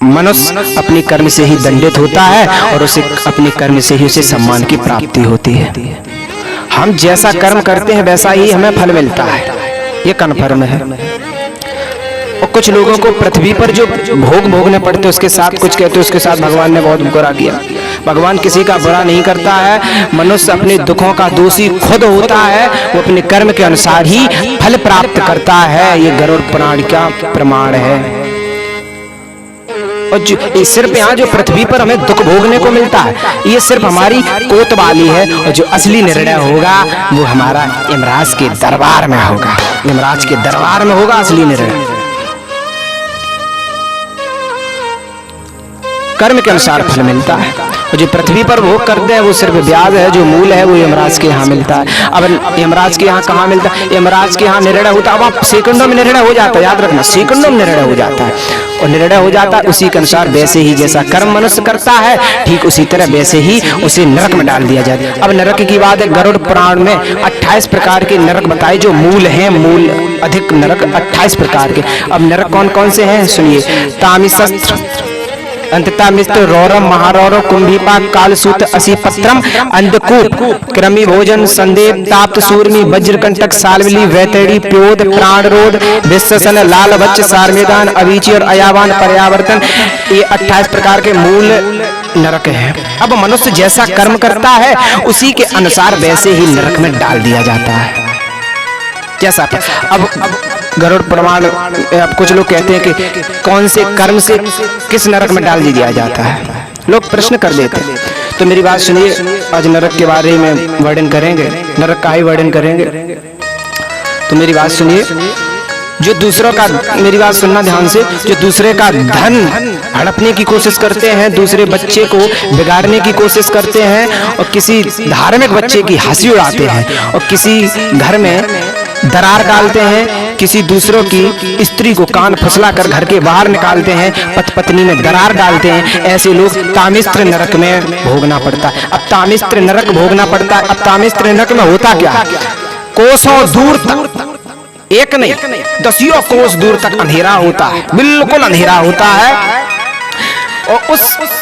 मनुष्य अपनी कर्म से ही दंडित होता है और उसे अपने कर्म से ही उसे सम्मान की प्राप्ति होती है। हम जैसा कर्म करते हैं वैसा ही हमें फल मिलता है, ये कन्फर्म है। और कुछ लोगों को पृथ्वी पर जो भोग भोगने पड़ते उसके साथ कुछ कहते उसके साथ भगवान ने बहुत बुरा किया। भगवान किसी का बुरा नहीं करता है, मनुष्य अपने दुखों का दोषी खुद होता है, वो अपने कर्म के अनुसार ही फल प्राप्त करता है। ये गरुड़ पुराण का प्रमाण है। और जो सिर्फ यहाँ जो पृथ्वी पर हमें दुख भोगने को मिलता है ये सिर्फ हमारी कोतवाली है, और जो असली निर्णय होगा वो हमारा यमराज के दरबार में होगा। यमराज के दरबार में होगा असली निर्णय। कर्म के अनुसार फल मिलता है, और जो पृथ्वी पर भोग करते हैं वो सिर्फ ब्याज है, जो मूल है वो यमराज के यहाँ मिलता है। अब यमराज के यहाँ कहाँ मिलता है? यमराज के यहाँ निर्णय होता है, अब आप सेकंडों में निर्णय हो जाता है, याद रखना, सेकंडों में निर्णय हो जाता है। और निर्णय हो जाता है उसी के अनुसार, वैसे ही जैसा कर्म मनुष्य करता है ठीक उसी तरह वैसे ही उसे नरक में डाल दिया जाता है। अब नरक की बात है, गरुड़ पुराण में 28 प्रकार के नरक बताए जो मूल हैं, मूल अधिक नरक 28 प्रकार के। अब नरक कौन कौन से हैं सुनिए। तामिसस्त्र, अंतता मिस्त्र, रौरम, महारौरव, कुंभीपाक, कालसूत्र, असीपत्रम, अंधकूप, कृमि भोजन, संदेव, ताप्त, सूर्मी, वज्रकंटक, सालवली, वैतड़ी, प्योद, प्राणरोध, विश्वसन, लाल बच्च, सारमेदान, अवीची और अयावान, पर्यावर्तन, ये 28 प्रकार के मूल नरक है। अब मनुष्य जैसा कर्म करता है उसी के अनुसार वैसे ही नरक में डाल दिया जाता है। जैसा अब गरुड़ प्रमाण, अब कुछ लोग कहते हैं कि कौन से कर्म से किस नरक में डाल दिया जाता है, लोग प्रश्न कर देते हैं। तो मेरी बात सुनिए, आज नरक के बारे में वर्णन करेंगे, नरक का ही वर्णन करेंगे। तो मेरी बात सुनिए, जो दूसरों का, मेरी बात सुनना ध्यान से, जो दूसरे का धन हड़पने की कोशिश करते हैं, दूसरे बच्चे को बिगाड़ने की कोशिश करते हैं, और किसी धार्मिक बच्चे की हंसी उड़ाते हैं, और किसी घर में दरार डालते हैं, किसी दूसरों की स्त्री को कान फुसला कर घर के बाहर निकालते हैं, पति पत्नी में दरार डालते हैं, ऐसे लोग तामिस्त्र नरक में भोगना पड़ता है। अब तामिस्त्र नरक भोगना पड़ता है। अब तामिस्त्र नरक में होता क्या है? कोसों दूर तक, एक नहीं 10 कोस दूर तक अंधेरा होता है, बिल्कुल अंधेरा होता है, और उस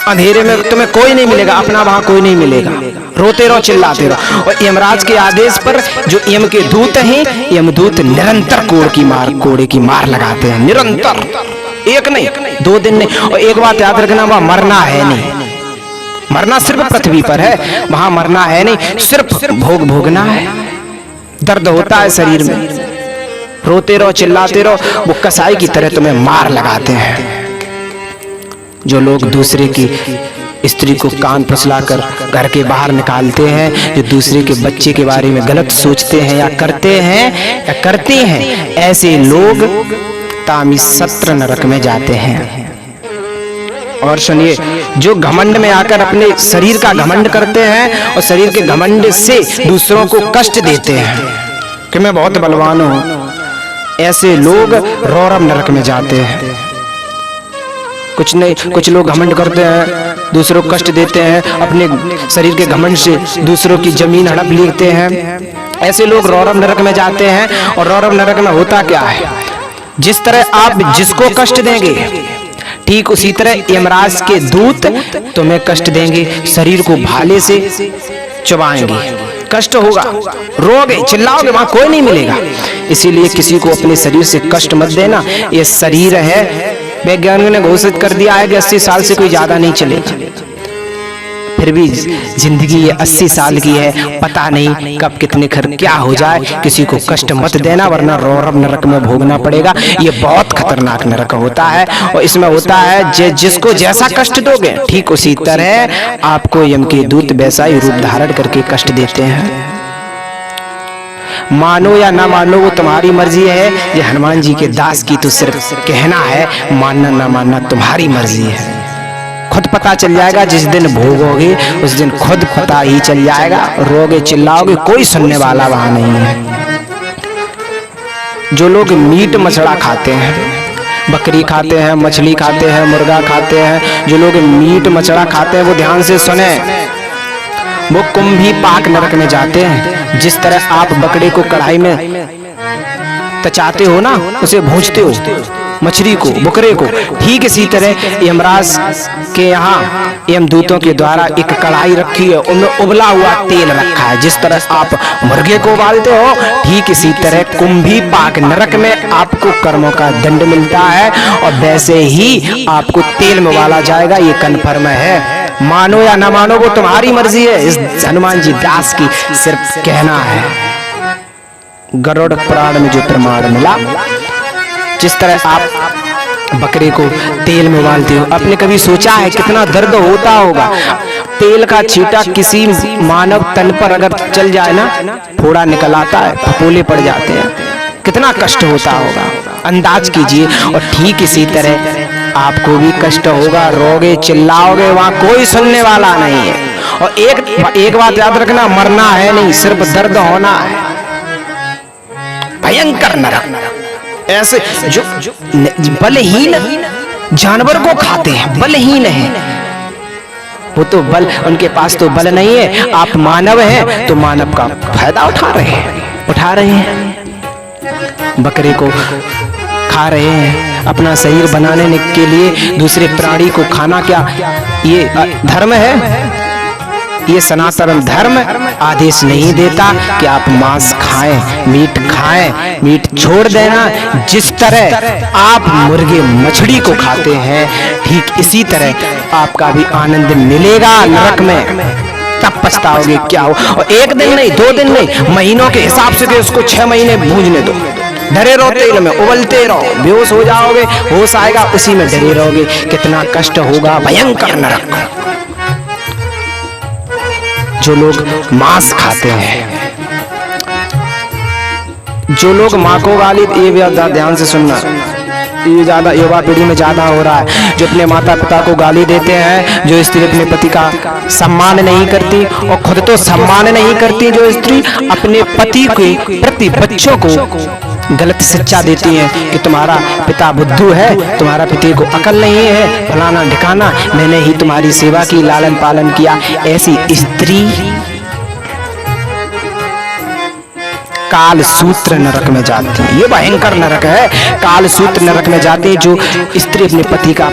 अंधेरे में तुम्हें कोई नहीं मिलेगा, अपना वहां कोई नहीं मिलेगा, रोते रहो, चिल्लाते रहो। और यमराज के आदेश पर जो यम के दूत हैं, यमदूत निरंतर कोड़े की मार लगाते हैं, निरंतर, एक नहीं 2 दिन नहीं। और एक बात याद रखना, वहां मरना है नहीं, मरना सिर्फ पृथ्वी पर है, वहां मरना है नहीं, सिर्फ भोग भोगना है। दर्द होता है शरीर में, रोते रहो, चिल्लाते रहो, वो कसाई की तरह तुम्हें मार लगाते हैं। जो लोग दूसरे की स्त्री को कान फुसलाकर घर के बाहर निकालते हैं, जो दूसरे के बच्चे के बारे में गलत सोचते हैं या करते हैं, ऐसे लोग तामिसत्र नरक में जाते हैं। और सुनिए, जो घमंड में आकर अपने शरीर का घमंड करते हैं और शरीर के घमंड से दूसरों को कष्ट देते हैं कि मैं बहुत बलवान हूं, ऐसे लोग रौरव नरक में जाते हैं। कुछ नहीं, कुछ लोग घमंड करते हैं, दूसरों को कष्ट देते हैं, अपने शरीर के घमंड से दूसरों की जमीन हड़प लेते हैं, ऐसे लोग रौरव नरक में जाते हैं। और रौरव नरक में होता क्या है? जिस तरह आप जिसको कष्ट देंगे ठीक उसी तरह यमराज के दूत तुम्हें कष्ट देंगे, शरीर को भाले से चबाएंगे, कष्ट होगा, रोगे, चिल्लाओगे, वहां कोई नहीं मिलेगा। इसीलिए किसी को अपने शरीर से कष्ट मत देना। ये शरीर है, वैज्ञानिकों ने घोषित कर दिया है कि 80 साल से कोई ज्यादा नहीं चलेगा, फिर भी जिंदगी ये 80 साल की है, पता नहीं कब कितने क्या हो जाए। किसी को कष्ट मत देना, वरना रौरव नरक में भोगना पड़ेगा। ये बहुत खतरनाक नरक होता है, और इसमें होता है जिसको जैसा कष्ट दोगे ठीक उसी तरह आपको यम के दूत वैसा ही रूप धारण करके कष्ट देते हैं। मानो या ना मानो वो तुम्हारी मर्जी है। ये हनुमान जी के दास की तो सिर्फ कहना है, मानना ना मानना तुम्हारी मर्जी है। खुद पता चल जाएगा, जिस दिन भोगोगे उस दिन खुद पता ही चल जाएगा। रोगे, चिल्लाओगे, कोई सुनने वाला वहां नहीं है। जो लोग मीट मछला खाते हैं, बकरी खाते हैं, मछली खाते हैं, मुर्गा खाते हैं, जो लोग मीट मछला खाते हैं वो ध्यान से सुने, वो कुंभीपाक नरक में जाते हैं। जिस तरह आप बकरे को कढ़ाई में तचाते हो ना, उसे भूंजते हो, मछली को, बकरे को। ठीक इसी तरह यमराज के यहाँ यमदूतों के द्वारा एक कढ़ाई रखी है, उनमें उबला हुआ तेल रखा है। जिस तरह आप मुर्गे को उबालते हो, ठीक इसी तरह कुंभी पाक नरक में आपको कर्मों का दंड मिलता है, और वैसे ही आपको तेल में उबाला जाएगा। ये कन्फर्म है, मानो या ना मानो वो तुम्हारी मर्जी है। इस हनुमान जी दास की सिर्फ कहना है। गरुड़ पुराण में जो प्रमाण मिला, जिस तरह आप बकरे को तेल में उबालते हो, आपने कभी सोचा है कितना दर्द होता होगा? तेल का छींटा किसी मानव तन पर अगर चल जाए ना, फोड़ा निकल आता है, फफोले पड़ जाते हैं, कितना कष्ट होता होगा, अंदाज कीजिए। और ठीक इसी तरह आपको भी कष्ट होगा, रोगे, चिल्लाओगे, वहां कोई सुनने वाला नहीं है। और एक बात याद रखना, मरना है नहीं, सिर्फ दर्द होना है। भयंकर नरक, ऐसे जो बलहीन जानवर को खाते हैं, बलहीन है वो, तो बल उनके पास तो बल नहीं है। आप मानव हैं तो मानव का फायदा उठा रहे हैं, बकरे को खा रहे हैं अपना शरीर बनाने के लिए। दूसरे प्राणी को खाना क्या ये धर्म है? ये सनातन धर्म आदेश नहीं देता कि आप मांस खाएं, मीट खाएं, मीट छोड़ देना। जिस तरह आप मुर्गे मछली को खाते हैं, ठीक इसी तरह आपका भी आनंद मिलेगा नरक में। तब पछताओगे क्या हो। और एक दिन नहीं, 2 दिन नहीं, महीनों के हिसाब से उसको 6 महीने भूंजने दो। डरे रहो, तेल में उबलते रहो, बेहोश हो जाओगे, होश आएगा उसी में डरे रहोगे। कितना कष्ट होगा, भयंकर नरक। जो लोग मांस खाते हैं, जो लोग माँ को गाली, ये भी ध्यान से सुनना, ये ज्यादा युवा पीढ़ी में ज्यादा हो रहा है। जो अपने माता पिता को गाली देते हैं, जो स्त्री अपने पति का सम्मान नहीं करती, और खुद तो सम्मान नहीं करती, जो स्त्री अपने पति के प्रति बच्चों को गलत शिक्षा देती है कि तुम्हारा पिता बुद्धू है, तुम्हारा पति को अकल नहीं है, फलाना ढिकाना, मैंने ही तुम्हारी सेवा की, लालन पालन किया। ऐसी स्त्री काल सूत्र नरक में जाती है। ये भयंकर नरक है, काल सूत्र नरक में जाती है। जो स्त्री अपने पति का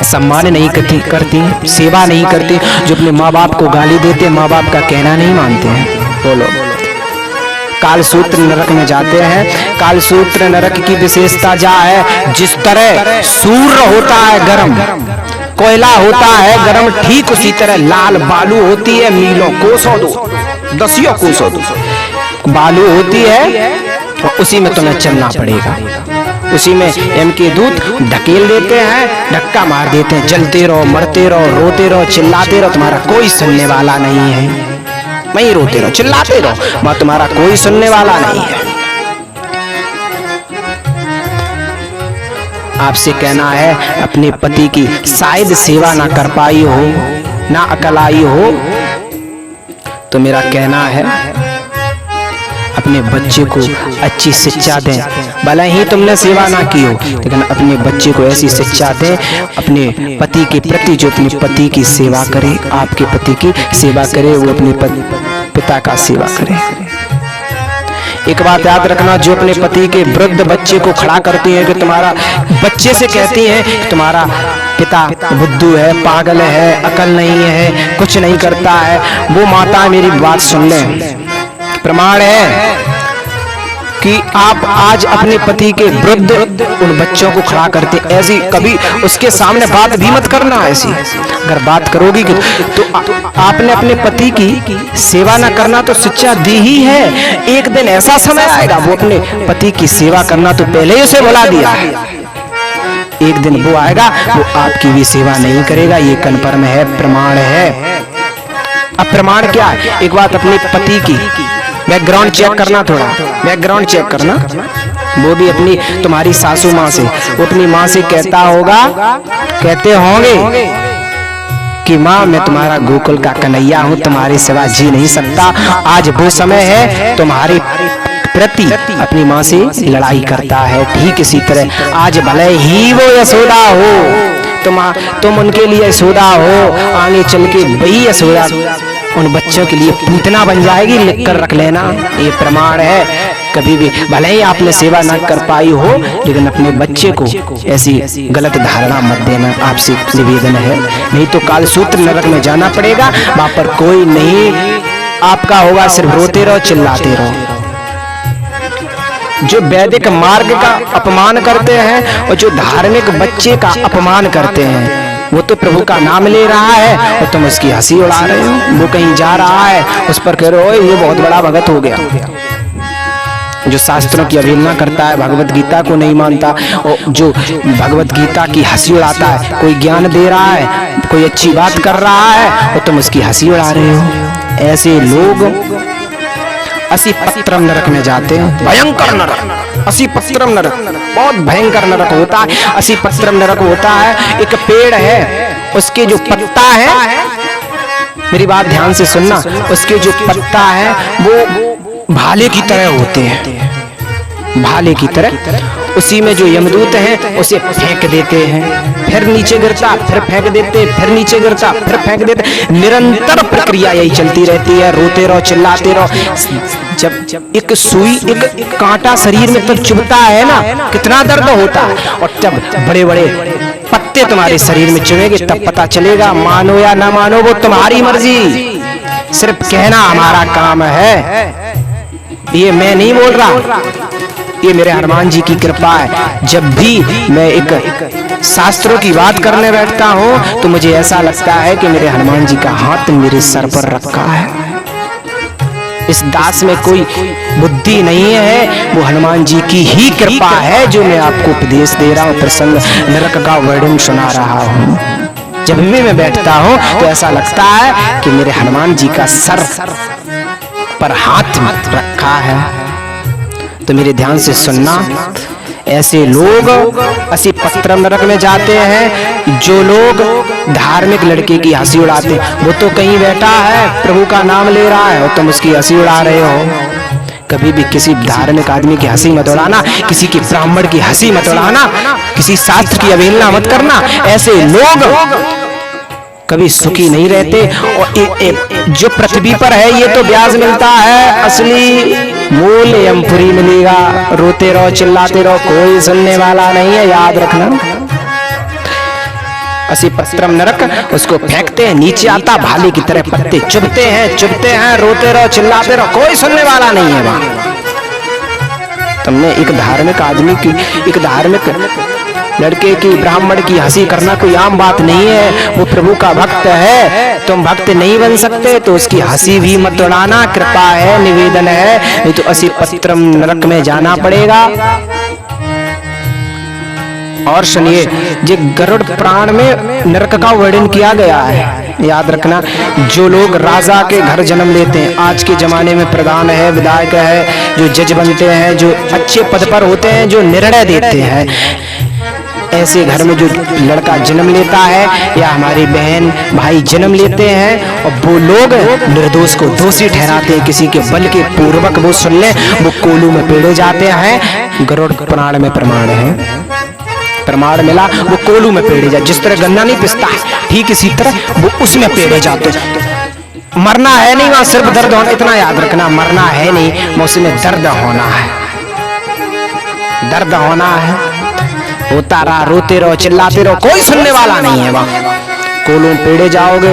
सम्मान नहीं करती, सेवा नहीं करती, जो अपने माँ बाप को गाली देते, माँ बाप का कहना नहीं मानते हैं, बोलो काल सूत्र नरक में जाते हैं। काल सूत्र नरक की विशेषता जा है, जिस तरह सूर्य होता है गरम, कोयला होता है गरम, ठीक उसी तरह लाल बालू होती है, मीलों कोसों दो, दसियों कोसों दो बालू होती है, और उसी में तुम्हें चलना पड़ेगा। उसी में यम के दूत ढकेल देते हैं, धक्का मार देते हैं, जलते रहो, मरते रहो, रोते रहो, चिल्लाते रहो, तुम्हारा कोई सुनने वाला नहीं है। वहीं रोते रहो, चिल्लाते रहो, मां तुम्हारा कोई सुनने वाला नहीं है। आपसे कहना है, अपने पति की शायद सेवा ना कर पाई हो, ना अकल आई हो, तो मेरा कहना है अपने बच्चे को अच्छी शिक्षा दें। भले ही तुमने सेवा ना की हो, लेकिन अपने बच्चे को ऐसी शिक्षा दें, अपने पति के प्रति, जो अपने पति की सेवा करे, आपके पति की सेवा करे, वो अपने पिता का सेवा करे। एक बात याद रखना, जो अपने पति के वृद्ध बच्चे को खड़ा करती है, कि तुम्हारा बच्चे से कहती है कि तुम्हारा पिता बुद्धू है, पागल है, अकल नहीं है, कुछ नहीं करता है, वो माता मेरी बात सुन लें। प्रमाण है कि आप आज अपने पति के वृद्ध उन बच्चों को खड़ा करते, ऐसी कभी उसके सामने बात भी मत करना। ऐसी अगर बात करोगी तो आपने अपने पति की सेवा न करना तो शिक्षा दी ही है। एक दिन ऐसा समय आएगा, वो अपने पति की सेवा करना तो पहले ही उसे भुला दिया है। एक दिन वो आएगा, वो आपकी भी सेवा नहीं करेगा। ये कन्फर्म है, प्रमाण है। अब प्रमाण क्या है? एक बात अपने पति की बैकग्राउंड चेक करना, थोड़ा बैकग्राउंड चेक करना। वो भी अपनी तुम्हारी सासू माँ से, वो अपनी माँ से कहता होगा, कहते होंगे कि माँ मैं तुम्हारा गोकुल का कन्हैया हूँ, तुम्हारे सिवा जी नहीं सकता। आज वो समय है तुम्हारे प्रति अपनी माँ से लड़ाई करता है। ठीक इसी तरह आज भले ही वो यशोदा हो, तुम उनके लिए यशोदा हो, आगे चल के वही यशोदा उन बच्चों के लिए पूतना बन जाएगी। लिख कर रख लेना, ये प्रमाण है। कभी भी भले ही आपने सेवा ना कर पाई हो, लेकिन अपने बच्चे को ऐसी गलत धारणा मत देना, आपसे निवेदन है। नहीं तो कालसूत्र नरक में जाना पड़ेगा, वहां पर कोई नहीं आपका होगा, सिर्फ रोते रहो, चिल्लाते रहो। जो वैदिक मार्ग का अपमान करते हैं और जो धार्मिक बच्चे का अपमान करते हैं, वो तो प्रभु का नाम ले रहा है और तुम उसकी हंसी उड़ा रहे हो। वो कहीं जा रहा है, उस पर कह रहे हो ये बहुत बड़ा भगत हो गया। जो शास्त्रों की अवहेलना करता है, भगवत गीता को नहीं मानता और जो भगवत गीता की हंसी उड़ाता है, कोई ज्ञान दे रहा है, कोई अच्छी बात कर रहा है और तुम उसकी हंसी उड़ा रहे हो, ऐसे लोग असीपत्रम नरक में जाते हैं। भयंकर नरक, असीपत्रम नरक बहुत भयंकर नरक होता है। असीपत्रम नरक होता है, एक पेड़ है, उसके जो पत्ता है, मेरी बात ध्यान से सुनना, उसके जो पत्ता है वो भाले की तरह होते हैं, भाले की तरह। उसी में जो यमदूत हैं उसे फेंक देते हैं, फिर नीचे गिरता, फिर फेंक देते, फिर नीचे गिरता, फिर फेंक देते। निरंतर प्रक्रिया यही चलती रहती है, रोते रहो, चिल्लाते रहो। जब एक सुई, एक कांटा शरीर में तब चुभता है ना, कितना दर्द होता है, और जब बड़े बड़े पत्ते तुम्हारे शरीर में चुभेंगे तब पता चलेगा। मानो या ना मानो वो तुम्हारी मर्जी, सिर्फ कहना हमारा काम है। ये मैं नहीं बोल रहा, ये मेरे हनुमान जी की कृपा है। जब भी मैं एक शास्त्रों की बात करने बैठता हूँ तो मुझे ऐसा लगता है कि मेरे हनुमान जी का हाथ मेरे सर पर रखा है। इस दास में कोई बुद्धि नहीं है, वो हनुमान जी की ही कृपा है जो मैं आपको उपदेश दे रहा हूँ, प्रसंग नरक का वर्णन सुना रहा हूँ। जब भी मैं बैठता हूँ तो ऐसा लगता है कि मेरे हनुमान जी का सर पर हाथ रखा है। तो मेरे ध्यान से सुनना, ऐसे लोग असीपत्रम नरक में जाते हैं। जो लोग धार्मिक लड़के की हंसी उड़ाते हैं, वो तो कहीं बैठा है, प्रभु का नाम ले रहा है और तुम उसकी हंसी उड़ा रहे हो। कभी भी किसी धार्मिक आदमी की हंसी मत उड़ाना, किसी की ब्राह्मण की हंसी मत उड़ाना, किसी शास्त्र की अवहेलना मत करना। ऐसे लोग कभी सुखी नहीं रहते। और जो पृथ्वी पर है ये तो ब्याज मिलता है, असली मूल यमपुरी मिलेगा। रोते रहो, चिल्लाते रहो, कोई सुनने वाला नहीं है, याद रखना। असीपत्रम नरक, उसको फेंकते हैं, नीचे आता, भाले की तरह पत्ते चुभते हैं, रोते रहो, चिल्लाते रहो, कोई सुनने वाला नहीं है वहां। तुमने एक धार्मिक आदमी की, एक धार्मिक लड़के की, ब्राह्मण की हंसी करना कोई आम बात नहीं है। वो प्रभु का भक्त है, तुम भक्त नहीं बन सकते तो उसकी हंसी भी मत उड़ाना, कृपा है, निवेदन है, नहीं तो असीपत्रम नरक में जाना पड़ेगा। और सुनिए, ये गरुड़ पुराण में नरक का वर्णन किया गया है, याद रखना। जो लोग राजा के घर जन्म लेते हैं, आज के जमाने में प्रधान है, विधायक है, जो जज बनते हैं, जो अच्छे पद पर होते हैं, जो निर्णय देते हैं, ऐसे घर में जो लड़का जन्म लेता है या हमारी बहन भाई जन्म लेते हैं और वो लोग निर्दोष को दोषी ठहराते हैं, किसी के बल के पूर्वक, वो सुन ले, वो कोलू में पेड़े जाते हैं। गरुड़ पुराण में प्रमाण है, प्रमाण मिला, वो कोलू में पेड़े जाते। जिस तरह गन्ना नहीं पिसता है, ठीक इसी तरह वो उसमें पेड़े जाते। मरना है नहीं वहां, सिर्फ दर्द होना, इतना याद रखना, मरना है नहीं वहां, उसमें दर्द होना है, दर्द होना है। होता रहा, रोते रहो, चिल्लाते रहो, कोई सुनने वाला नहीं है वहां। कोलों पेड़े जाओगे,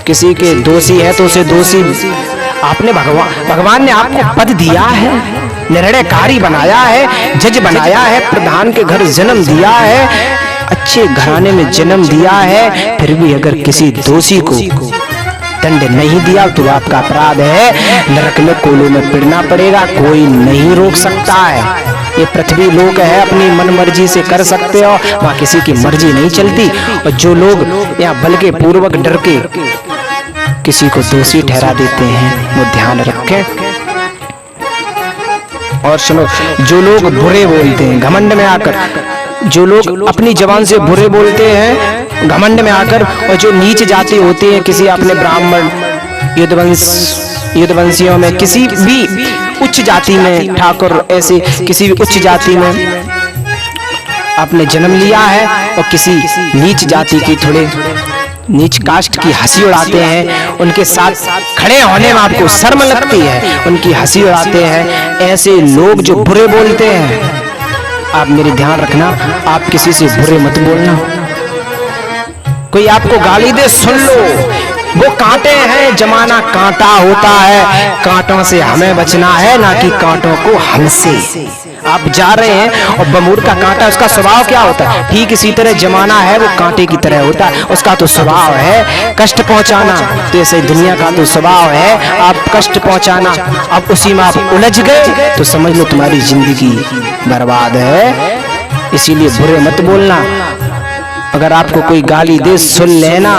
किसी के दोषी है तो उसे दोषी, आपने भगवान ने आपको पद दिया है, निर्णयकारी बनाया है, जज बनाया है, प्रधान के घर जन्म दिया है, अच्छे घराने में जन्म दिया है, फिर भी अगर किसी दोषी को दंड नहीं दिया तो आपका अपराध है, नरक में कोलों में पिड़ना पड़ेगा, कोई नहीं रोक सकता है। ये पृथ्वी लोक है, अपनी मन मर्जी से कर सकते हो, वहां किसी की मर्जी नहीं चलती। और जो लोग यहाँ बल के पूर्वक डर के किसी को दोषी ठहरा देते हैं, वो ध्यान रखें। और सुनो, जो लोग बुरे बोलते हैं घमंड में आकर, जो लोग अपनी जबान से बुरे बोलते हैं घमंड में आकर, और जो नीच जाति होती है, किसी अपने ब्राह्मण युद्धवंशियों में, किसी भी उच्च जाति में, ठाकुर ऐसे किसी भी उच्च जाति में आपने जन्म लिया है और किसी नीच जाति की थोड़े नीच कास्ट की हंसी उड़ाते हैं, उनके साथ खड़े होने में आपको शर्म लगती है, उनकी हंसी उड़ाते हैं। ऐसे लोग जो बुरे बोलते हैं, आप मेरे ध्यान रखना, आप किसी से बुरे मत बोलना। कोई आपको गाली दे, सुन लो, वो कांटे हैं, जमाना कांटा होता है, कांटों से हमें बचना है, ना कि कांटों को हमसे। आप जा रहे हैं और बमूर का कांटा, उसका स्वभाव क्या होता है? ठीक इसी तरह जमाना है, वो कांटे की तरह होता है, उसका तो स्वभाव है कष्ट पहुंचाना। तो ऐसे दुनिया का तो स्वभाव है आप कष्ट पहुंचाना। अब उसी में आप उलझ गए तो समझ लो तुम्हारी जिंदगी बर्बाद है। इसीलिए बुरे मत बोलना। अगर आपको कोई गाली दे, सुन लेना,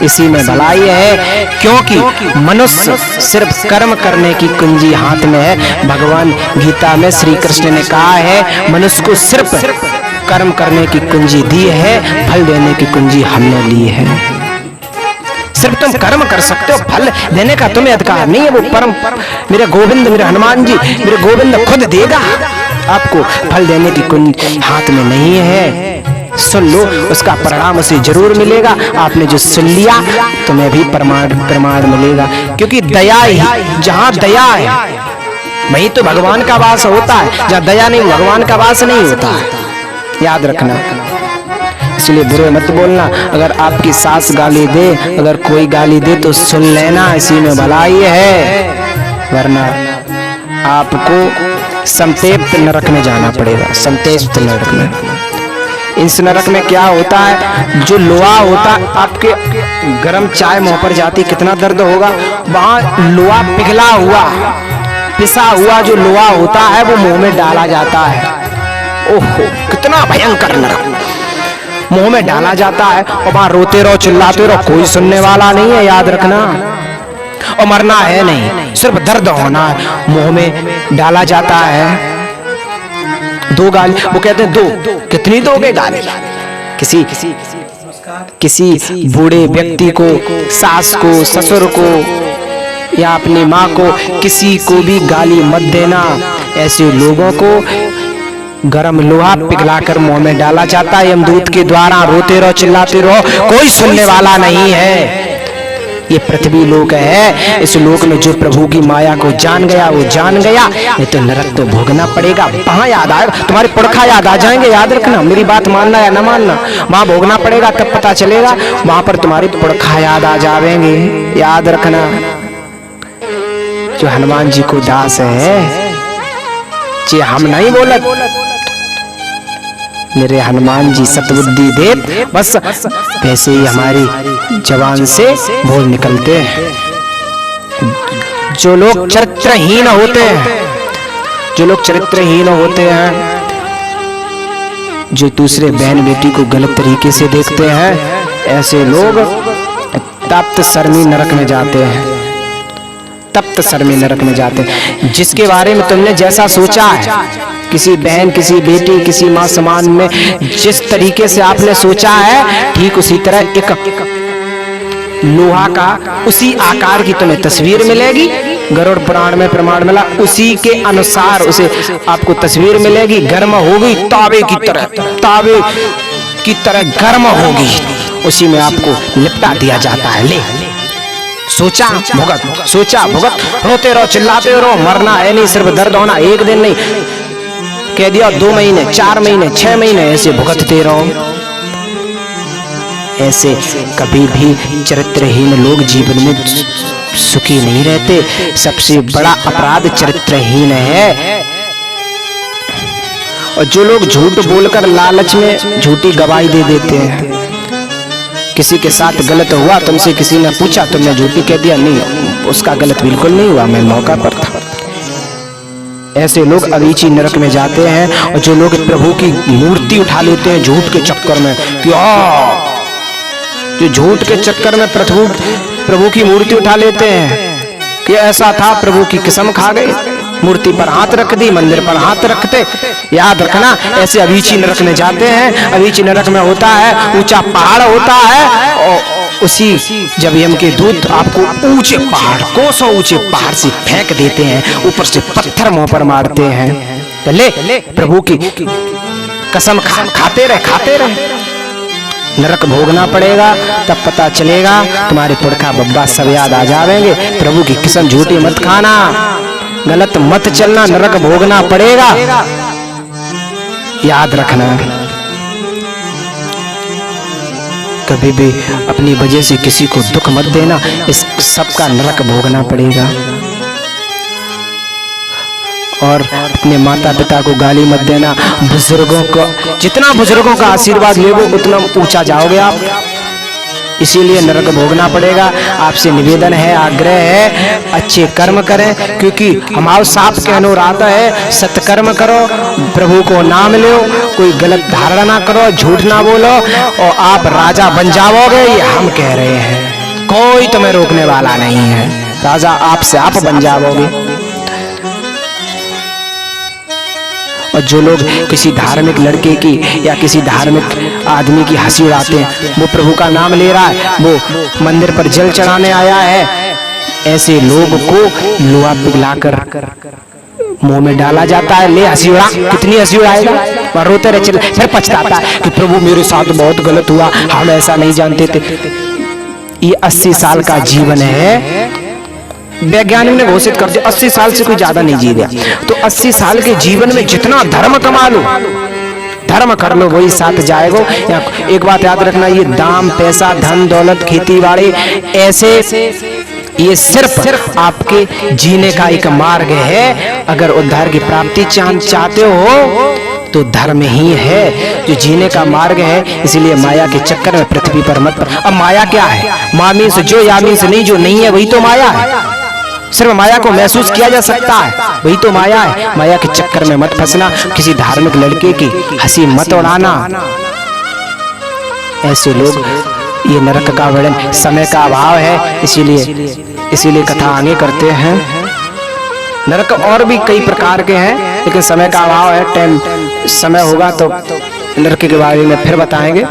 इसी में भलाई है, क्योंकि मनुष्य सिर्फ कर्म करने की कुंजी हाथ में है। भगवान गीता में श्री कृष्ण ने कहा है, मनुष्य को सिर्फ कर्म करने की कुंजी दी है, फल देने की कुंजी हमने ली है। सिर्फ तुम कर्म कर सकते हो, फल देने का तुम्हें अधिकार नहीं है। वो परम मेरे गोविंद, मेरे हनुमान जी, मेरे गोविंद खुद देगा आपको, फल देने की कुंजी हाथ में नहीं है। सुन लो, उसका परिणाम उसे जरूर मिलेगा। आपने जो सुन लिया तुम्हें भी प्रमाण मिलेगा, क्योंकि दया ही, जहां दया है वहीं तो भगवान का वास होता है, जहां दया नहीं भगवान का वास नहीं होता है, याद रखना। इसलिए बुरे मत बोलना। अगर आपकी सास गाली दे, अगर कोई गाली दे तो सुन लेना, इसी में भलाई है, वरना आपको संतप्त नरक में जाना पड़ेगा। संतप्त नरक में, इस नरक में क्या होता है, जो लोहा होता है, आपके गरम चाय मुंह पर जाती कितना दर्द होगा, वहां लोहा पिघला हुआ, पिसा हुआ जो लोहा होता है वो मुंह में डाला जाता है। ओहो, कितना भयंकर नरक मुंह में डाला जाता है, और वहां रोते रहो, चिल्लाते रहो, कोई सुनने वाला नहीं है, याद रखना। और मरना है नहीं, सिर्फ दर्द होना है, मुंह में डाला जाता है। दो गाली, वो कहते हैं दो, कितनी दोगे गाली? किसी बूढ़े व्यक्ति को, सास को, ससुर को या अपनी माँ को, किसी को भी गाली मत देना। ऐसे लोगों को गरम लोहा पिघलाकर मुंह में डाला जाता है यमदूत के द्वारा। रोते रहो, चिल्लाते रहो, कोई सुनने वाला नहीं है। ये पृथ्वी लोक है, इस लोक में जो प्रभु की माया को जान गया वो जान गया, नहीं तो नरक तो भोगना पड़ेगा। वहां याद आएगा, तुम्हारे पुरखा याद आ जाएंगे, याद रखना, मेरी बात मानना या न मानना, वहां भोगना पड़ेगा, तब पता चलेगा। वहां पर तुम्हारे पुरखा याद आ जाएंगे, याद रखना। जो हनुमान जी को दास है, जी हम नहीं बोलत, मेरे हनुमान जी सतबुद्धि दे, बस वैसे ही हमारी जवान से बोल निकलते हैं। जो लोग चरित्रहीन होते हैं, जो लोग चरित्रहीन होते हैं, जो दूसरे बहन बेटी को गलत तरीके से देखते हैं, ऐसे लोग तप्त सर्मी नरक में जाते हैं, तप्त सर्मी नरक में जाते हैं। जिसके बारे में तुमने जैसा सोचा है, किसी बहन, किसी बेटी, किसी माँ समान में जिस तरीके से आपने सोचा है, ठीक उसी तरह एक लोहा का उसी आकार की तुम्हें तस्वीर मिलेगी। गरुड़ पुराण में प्रमाण मिला, उसी के अनुसार उसे आपको तस्वीर मिलेगी। गर्म होगी तावे की तरह, तावे की तरह गर्म होगी, उसी में आपको लिपटा दिया जाता है। ले सोचा भुगत, सोचा भुगत, रोते रहो, चिल्लाते रहो, मरना है नहीं, सिर्फ दर्द होना, एक दिन नहीं, कह दिया 2 महीने, 4 महीने, 6 महीने, ऐसे भुगतते रहो। ऐसे कभी भी चरित्रहीन लोग जीवन में सुखी नहीं रहते। सबसे बड़ा अपराध चरित्रहीन है। और जो लोग झूठ बोलकर लालच में झूठी गवाही दे देते हैं, किसी के साथ गलत हुआ, तुमसे किसी ने पूछा, तुमने झूठी कह दिया, नहीं उसका गलत बिल्कुल नहीं हुआ, मैं मौका पर था। ऐसे लोग अवीची नरक में जाते हैं। और जो लोग प्रभु की मूर्ति उठा लेते हैं झूठ के चक्कर में, कि जो झूठ के चक्कर में प्रभु की मूर्ति उठा लेते हैं कि ऐसा था, प्रभु की कसम खा गए, मूर्ति पर हाथ रख दी, मंदिर पर हाथ रखते, याद रखना, ऐसे अवीची नरक में जाते हैं। अवीची नरक में होता है, ऊंचा पहाड़ होता है, और उसी जब यम के दूत आपको ऊंचे पहाड़, कोसों ऊंचे पहाड़ से फेंक देते हैं, ऊपर से पत्थर मुंह पर मारते हैं। ले प्रभु की कसम खाते रहे, नरक भोगना पड़ेगा, तब पता चलेगा। तुम्हारे पुरखा बब्बा सब याद आ जाएंगे। प्रभु की कसम झूठी मत खाना, गलत मत चलना, नरक भोगना पड़ेगा, याद रखना। कभी भी अपनी वजह से किसी को दुख मत देना, इस सबका नरक भोगना पड़ेगा। और अपने माता पिता को गाली मत देना। बुजुर्गों को, जितना बुजुर्गों का आशीर्वाद लेगो उतना ऊंचा जाओगे आप, इसीलिए नरक भोगना पड़ेगा। आपसे निवेदन है, आग्रह है, अच्छे कर्म करें, क्योंकि हमारे साफ कहनो आता है सत्कर्म करो, प्रभु को नाम लो, कोई गलत धारणा ना करो, झूठ ना बोलो और आप राजा बन जाओगे। ये हम कह रहे हैं, कोई तुम्हें रोकने वाला नहीं है, राजा आपसे आप बन जाओगे। और जो लोग किसी धार्मिक लड़के की या किसी धार्मिक आदमी की हंसी उड़ाते हैं, वो प्रभु का नाम ले रहा है, वो मंदिर पर जल चढ़ाने आया है, ऐसे लोग को लोहा पिघलाकर मुंह में डाला जाता है। ले हंसी उड़ा, कितनी हंसी उड़ाएगा, वह रोते रहे, फिर पछताता है कि प्रभु मेरे साथ बहुत गलत हुआ, हम ऐसा नहीं जानते थे। ये 80 साल का जीवन है, वैज्ञानिक ने घोषित कर दिया 80 साल से कोई ज्यादा नहीं जी गया। तो 80 साल के जीवन में जितना धर्म कमा लो, धर्म कर लो, वही साथ जाएगा। एक बात याद रखना, ये दाम पैसा धन दौलत खेती बाड़ी ऐसे, ये सिर्फ आपके जीने का एक मार्ग है। अगर उद्धार की प्राप्ति चाहते हो तो धर्म ही है जो जीने का मार्ग है। इसलिए माया के चक्कर में पृथ्वी पर मत। अब माया क्या है? मामी से जो, यामी से नहीं, जो नहीं है वही तो माया है। सिर्फ माया को महसूस किया जा सकता है, वही तो माया है। माया के चक्कर में मत फंसना, किसी धार्मिक लड़के की हंसी मत उड़ाना। ऐसे लोग, ये नरक का वर्णन, समय का अभाव है, इसीलिए कथा आगे करते हैं। नरक और भी कई प्रकार के हैं, लेकिन समय का अभाव है, टाइम समय होगा तो नरक के बारे में फिर बताएंगे।